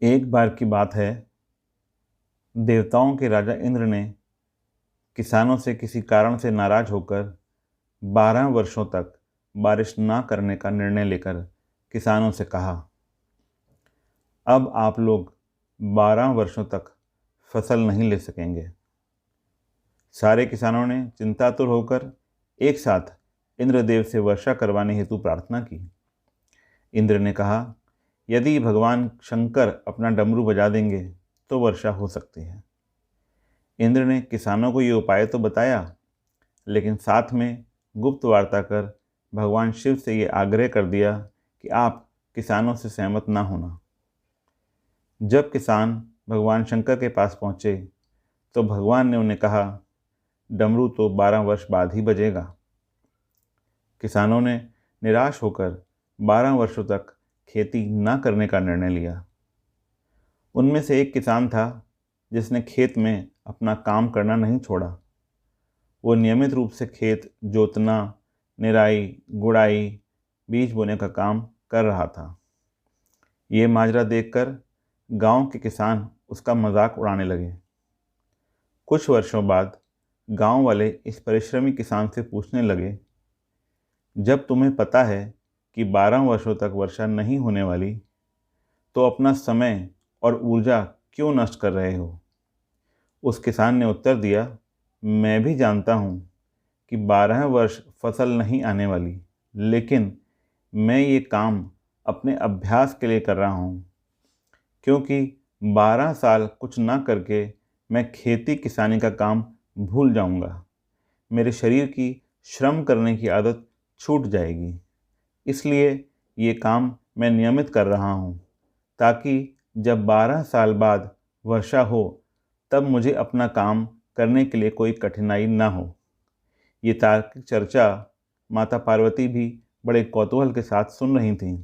एक बार की बात है, देवताओं के राजा इंद्र ने किसानों से किसी कारण से नाराज होकर 12 वर्षों तक बारिश ना करने का निर्णय लेकर किसानों से कहा, अब आप लोग 12 वर्षों तक फसल नहीं ले सकेंगे। सारे किसानों ने चिंतातुर होकर एक साथ इंद्रदेव से वर्षा करवाने हेतु प्रार्थना की। इंद्र ने कहा, यदि भगवान शंकर अपना डमरू बजा देंगे तो वर्षा हो सकती है। इंद्र ने किसानों को ये उपाय तो बताया, लेकिन साथ में गुप्त वार्ता कर भगवान शिव से ये आग्रह कर दिया कि आप किसानों से सहमत ना होना। जब किसान भगवान शंकर के पास पहुँचे तो भगवान ने उन्हें कहा, डमरू तो 12 वर्ष बाद ही बजेगा। किसानों ने निराश होकर 12 वर्षों तक खेती न करने का निर्णय लिया। उनमें से एक किसान था जिसने खेत में अपना काम करना नहीं छोड़ा। वो नियमित रूप से खेत जोतना, निराई, गुड़ाई, बीज बोने का काम कर रहा था। ये माजरा देखकर गांव के किसान उसका मजाक उड़ाने लगे। कुछ वर्षों बाद गांव वाले इस परिश्रमी किसान से पूछने लगे, जब तुम्हें पता है कि 12 वर्षों तक वर्षा नहीं होने वाली, तो अपना समय और ऊर्जा क्यों नष्ट कर रहे हो? उस किसान ने उत्तर दिया, मैं भी जानता हूँ कि 12 वर्ष फसल नहीं आने वाली, लेकिन मैं ये काम अपने अभ्यास के लिए कर रहा हूँ, क्योंकि 12 साल कुछ ना करके मैं खेती किसानी का काम भूल जाऊँगा। मेरे शरीर की श्रम करने की आदत छूट जाएगी। इसलिए ये काम मैं नियमित कर रहा हूँ, ताकि जब 12 साल बाद वर्षा हो तब मुझे अपना काम करने के लिए कोई कठिनाई ना हो। ये तार्किक चर्चा माता पार्वती भी बड़े कौतूहल के साथ सुन रही थीं।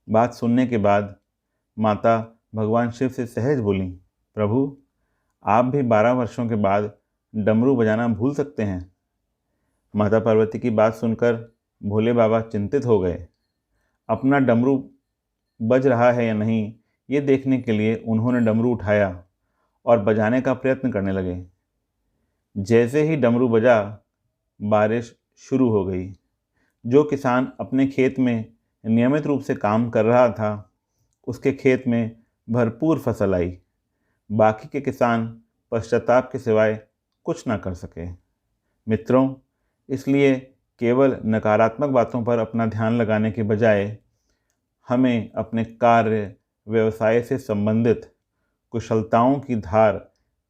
बात सुनने के बाद माता भगवान शिव से सहज बोलीं, प्रभु, आप भी 12 वर्षों के बाद डमरू बजाना भूल सकते हैं। माता पार्वती की बात सुनकर भोले बाबा चिंतित हो गए। अपना डमरू बज रहा है या नहीं, ये देखने के लिए उन्होंने डमरू उठाया और बजाने का प्रयत्न करने लगे। जैसे ही डमरू बजा, बारिश शुरू हो गई। जो किसान अपने खेत में नियमित रूप से काम कर रहा था, उसके खेत में भरपूर फसल आई। बाकी के किसान पश्चाताप के सिवाय कुछ ना कर सके। मित्रों, इसलिए केवल नकारात्मक बातों पर अपना ध्यान लगाने के बजाय हमें अपने कार्य, व्यवसाय से संबंधित कुशलताओं की धार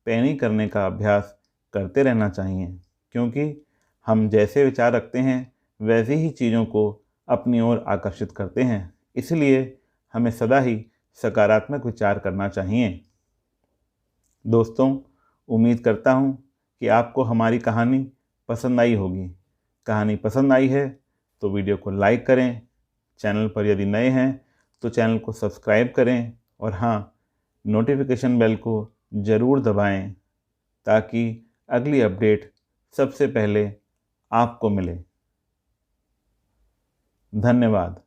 पैनी करने का अभ्यास करते रहना चाहिए, क्योंकि हम जैसे विचार रखते हैं वैसी ही चीज़ों को अपनी ओर आकर्षित करते हैं। इसलिए हमें सदा ही सकारात्मक विचार करना चाहिए। दोस्तों, उम्मीद करता हूँ कि आपको हमारी कहानी पसंद आई होगी। कहानी पसंद आई है तो वीडियो को लाइक करें, चैनल पर यदि नए हैं तो चैनल को सब्सक्राइब करें और हाँ, नोटिफिकेशन बेल को ज़रूर दबाएं, ताकि अगली अपडेट सबसे पहले आपको मिले। धन्यवाद।